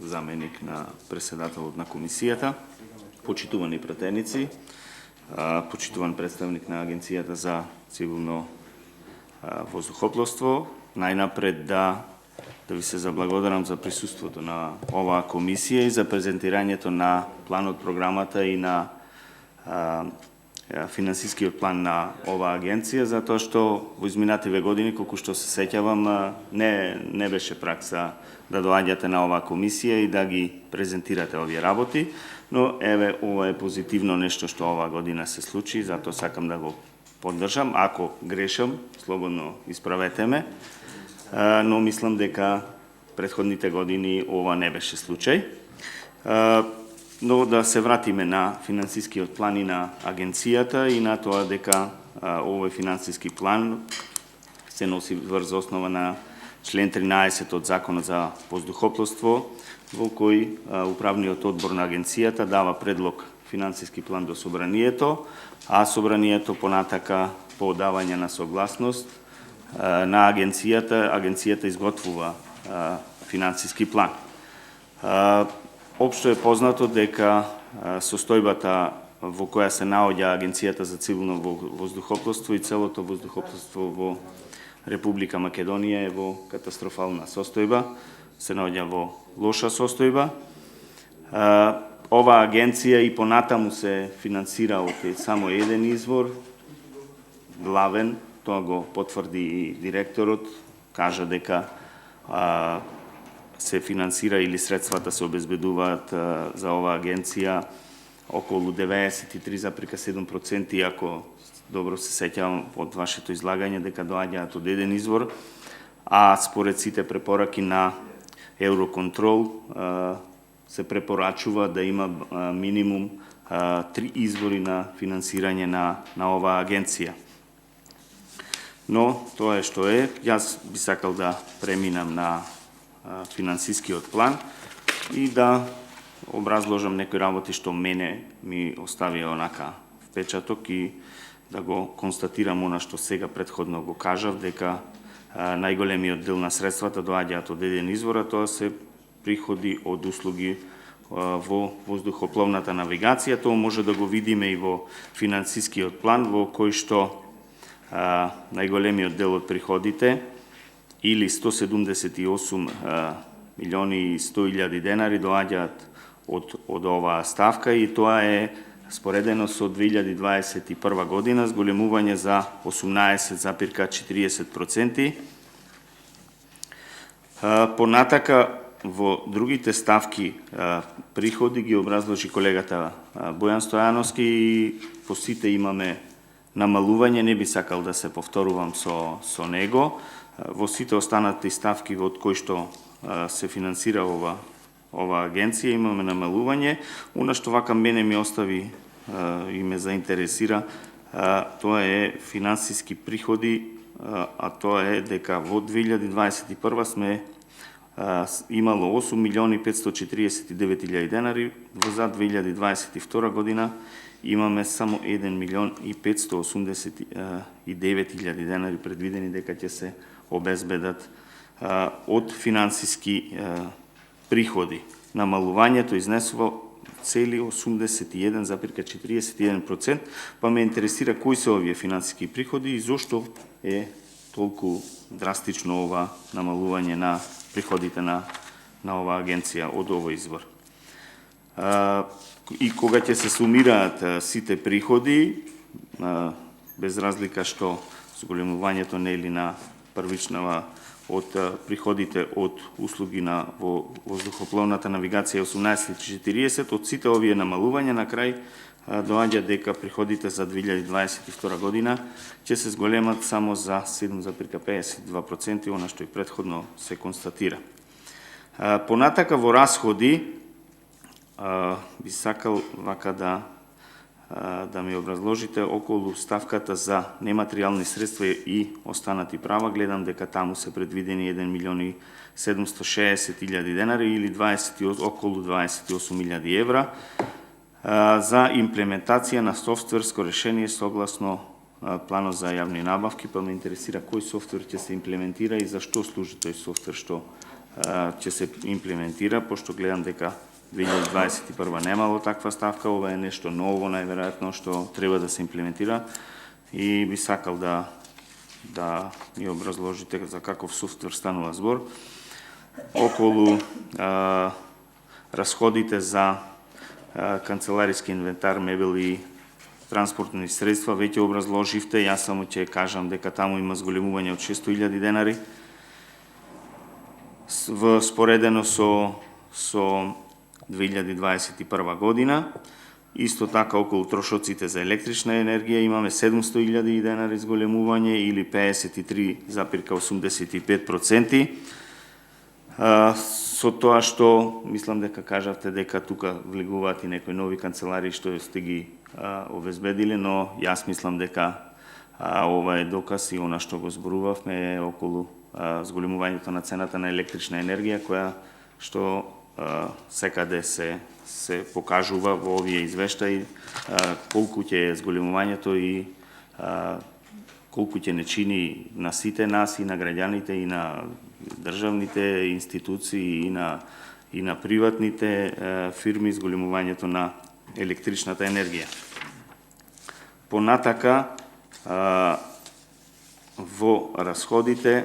заменик на председателот на комисијата, почитувани пратеници, почитуван представник на Агенцијата за цивилно воздухопловство, најнапред да ви се заблагодарам за присуството на оваа комисија и за презентирањето на планот, програмата и на финансискиот план на оваа агенција, затоа што во изминативе години, колку што се сеќавам, не беше пракса да доаѓате на оваа комисија и да ги презентирате овие работи, но еве ова е позитивно нешто што оваа година се случи, затоа сакам да го поддржам. Ако грешам, слободно исправете ме, но мислам дека претходните години ова не беше случај. Но да се вратиме на финансискиот план и на агенцијата и на тоа дека овој финансиски план се носи врз основа на член 13 од Законот за воздухопловство, во кој управниот одбор на агенцијата дава предлог финансиски план до собранието, а собранието понатака по давање на согласност на агенцијата изготвува финансиски план. Општо е познато дека состојбата во која се наоѓа Агенцијата за цивилно воздухопловство и целото воздухопловство во Република Македонија е во катастрофална состојба, се наоѓа во лоша состојба. Ова агенција и понатаму се финансира од само еден извор, главен, тоа го потврди и директорот, кажа дека се финансира или средствата се обезбедуваат за оваа агенција околу 93,7%, ако добро се сеќавам од вашето излагање дека доаѓаат од еден извор, а според сите препораки на Евроконтрол се препорачува да има минимум 3 извори на финансирање на оваа агенција. Но тоа е што е. Јас би сакал да преминам на финансискиот план и да образложам некои работи што мене ми оставија онака впечаток и да го констатирам она што сега претходно го кажав, дека најголемиот дел на средствата доаѓаат од еден извор, а тоа се приходи од услуги во воздухопловната навигација. Тоа може да го видиме и во финансискиот план, во кој што најголемиот дел од приходите или 178 милиони и 100.000 денари доаѓаат од оваа ставка и тоа е споредено со 2021 година зголемување за 18,40%. Понатака во другите ставки приходи ги образложи колегата Бојан Стојановски и по сите имаме намалување, не би сакал да се повторувам со него. Во сите останати ставки од кои што се финансира ова агенција имаме намалување. Она што вака мене ми остави и ме заинтересира, тоа е финансиски приходи, а тоа е дека во 2021 сме имало 8.549.000 денари, за 2022 година имаме само 1.589.000 денари предвидени дека ќе се обезбедат од финансиски приходи. Намалувањето изнесува цели 81,41%, па ме интересира кои се овие финансиски приходи и зошто е толку драстично ова намалување на приходите на оваа агенција од овој извор. И кога ќе се сумираат сите приходи, без разлика што зголемувањето не е ли на првичнава од приходите од услуги на воздухопловната навигација 18,40, од сите овие намалувања на крај доаѓа дека приходите за 2022 година ќе се зголемат само за 7,52%, она што и претходно се констатира. Понатака во расходи би сакал вака да ми образложите околу ставката за нематеријални средства и останати права. Гледам дека таму се предвидени 1.760.000 денари или околу 28.000 евра за имплементација на софтверско решение согласно планот за јавни набавки, па ме интересира кој софтвер ќе се имплементира и за што служи тој софтвер што ќе се имплементира, пошто гледам дека 2021 немало таква ставка, ова е нешто ново, најверојатно, што треба да се имплементира и би сакал да ми образложите за каков софтвер станува збор. Околу расходите за канцелариски инвентар, мебел и транспортни средства, веќе образложивте, јас само ќе кажам дека таму има зголемување од 600.000 денари, споредено со 2021 година. Исто така околу трошоците за електрична енергија имаме 700.000 денари зголемување или 53,85%. Со тоа што мислам дека кажавте дека тука влегуваат и некои нови канцелари што сте ги обезбедиле, но јас мислам дека ова е доказ и она што го зборувавме е околу зголемувањето на цената на електрична енергија, која што секаде се покажува во овие извештаи колку ќе е зголемувањето и колку ќе не чини на сите нас и на граѓаните и на државните институции и на приватните фирми зголемувањето на електричната енергија. Понатака во расходите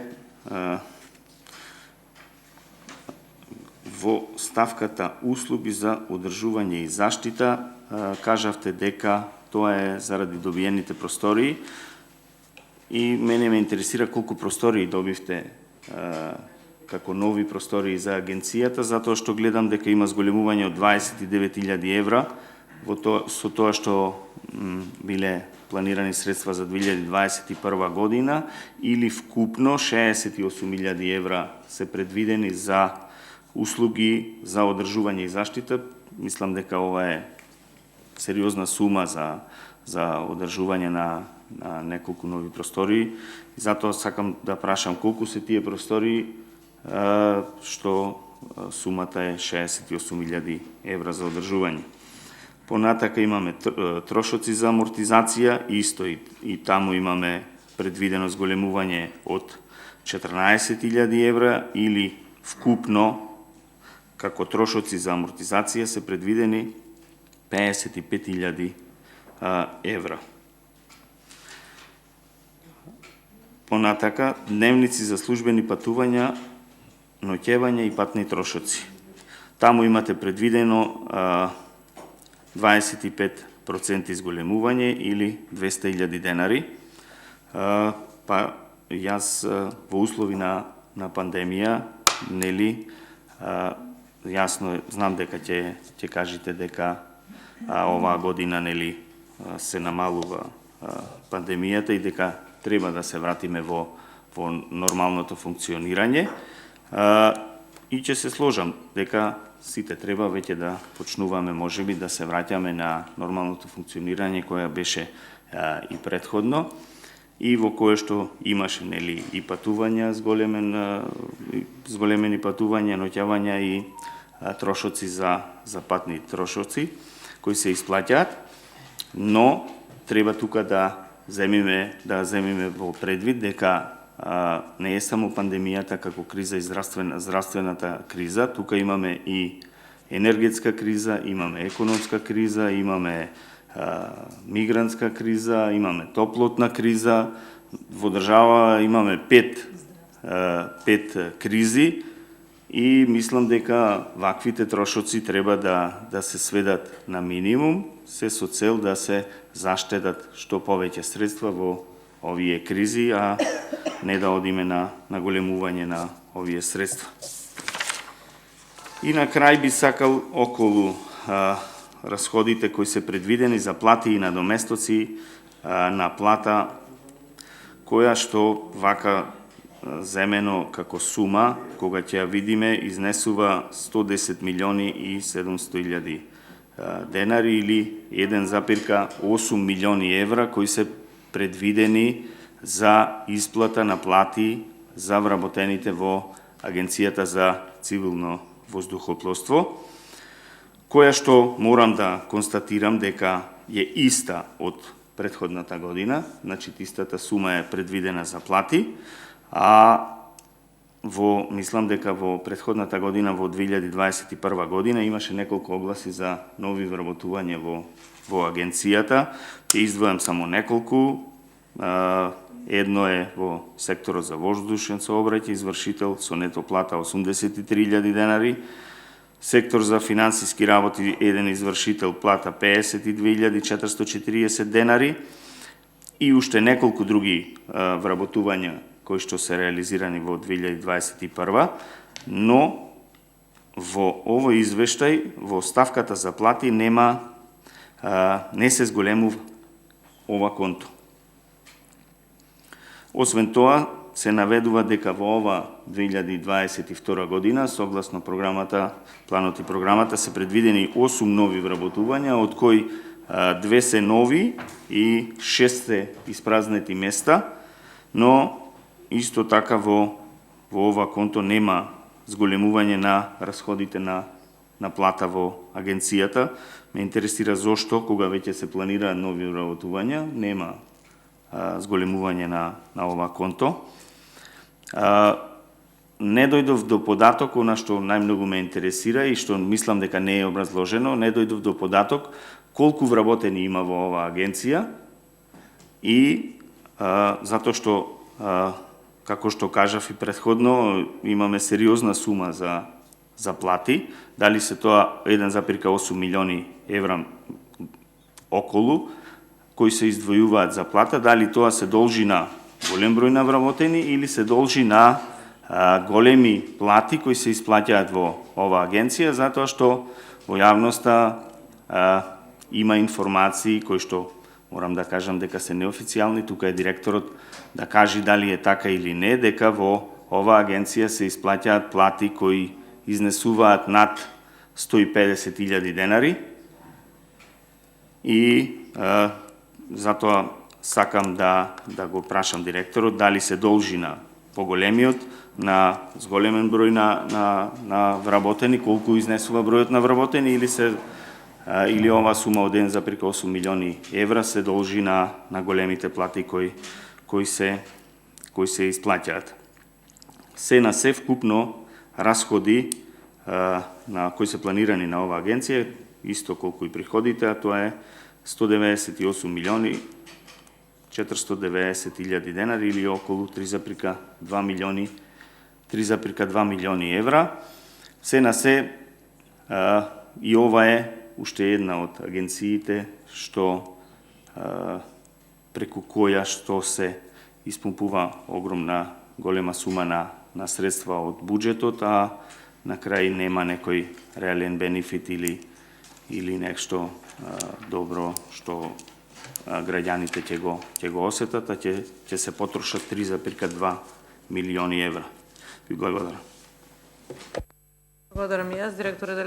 во ставката услуги за одржување и заштита, кажавте дека тоа е заради добиените простории и мене ме интересира колку простории добивте како нови простории за агенцијата, затоа што гледам дека има зголемување од 29.000 евра со тоа што биле планирани средства за 2021 година или вкупно 68.000 евра се предвидени за услуги за одржување и заштита. Мислам дека ова е сериозна сума за одржување на неколку нови простории. И затоа сакам да прашам колку се тие простории, што сумата е 68.000 евра за одржување. Понатака имаме трошоци за амортизација, исто и таму имаме предвидено зголемување од 14.000 евра или вкупно како трошоци за амортизација се предвидени 55.000 евра. Понатака, дневници за службени патувања, ноќевања и патни трошоци. Таму имате предвидено 25% изголемување или 200.000 денари. Па јас во услови на пандемија, нели, јасно знам дека ќе кажете дека оваа година, нели, се намалува пандемијата и дека треба да се вратиме во нормалното функционирање. И ќе се сложам дека сите треба веќе да почнуваме можеби да се враќаме на нормалното функционирање која беше и предходно и во кое што имаше, нели, и патувања, зголемени патувања, ноќавања и трошоци за патни трошоци кои се исплаќаат, но треба тука да земиме во предвид дека не е само пандемијата како криза и здравствената криза, тука имаме и енергетска криза, имаме економска криза, имаме мигрантска криза, имаме топлотна криза. Во држава имаме пет кризи и мислам дека ваквите трошоци треба да се сведат на минимум, се со цел да се заштедат што повеќе средства во овие кризи, а не да одиме на големување на овие средства. И на крај би сакал околу расходите кои се предвидени за плати и надоместоци на плата, која што вака земено како сума, кога ќе ја видиме, изнесува 110.700.000 денари или 1,8 милиони евра кои се предвидени за исплата на плати за вработените во Агенцијата за цивилно воздухопловство, која што морам да констатирам дека е иста од предходната година, значи истата сума е предвидена за плати, а мислам дека во претходната година, во 2021 година, имаше неколку огласи за нови вработувања во агенцијата. Ќе издвојам само неколку. Едно е во секторот за воздушен сообраќај, извршител со нето плата 83.000 денари. Сектор за финансиски работи, еден извршител, плата 52.440 денари. И уште неколку други вработувања кои што се реализирани во 2021, но во овој извештај, во ставката за плати не се зголемува ова конто. Освен тоа, се наведува дека во ова 2022 година, согласно планот и програмата, се предвидени 8 нови вработувања, од кои 2 се нови и 6 се испразнети места, но исто така во ова конто нема зголемување на расходите на плата во агенцијата. Ме интересира зошто, кога веќе се планираат нови вработувања, нема зголемување на ова конто. Не дојдов до податок, она што најмногу ме интересира и што мислам дека не е образложено, не дојдов до податок колку вработени има во оваа агенција и затоа што, како што кажав и претходно, имаме сериозна сума за плати, дали се тоа 1,8 милиони евра околу, кои се издвојуваат за плата, дали тоа се должи на голем број на вработени или се должи на големи плати кои се исплаќаат во оваа агенција, затоа што во јавноста има информации кои што, морам да кажам дека се неофицијални, тука е директорот да каже дали е така или не, дека во оваа агенција се исплаќаат плати кои изнесуваат над 150.000 денари и затоа сакам да го прашам директорот дали се должи на поголемиот, на зголемен број на вработени, колку изнесува бројот на вработени или оваа сума од 1,8 милиони евра се должи на големите плати кои се исплаќаат. Се на се вкупно расходи кои се планирани на оваа агенција, исто колку и приходите, а тоа е 198 милиони 490.000 денари или околу 3,2 милиони евра. Се на се и ова е уште една од агенциите што преку која што се испумпува огромна голема сума на средства од буџетот, а на крај нема некој реален бенефит или нешто добро што граѓаните ќе го осетат, а ќе се потрошат 3,2 милиони евра. Ви благодарам. Благодарам и јас. Директоре, дали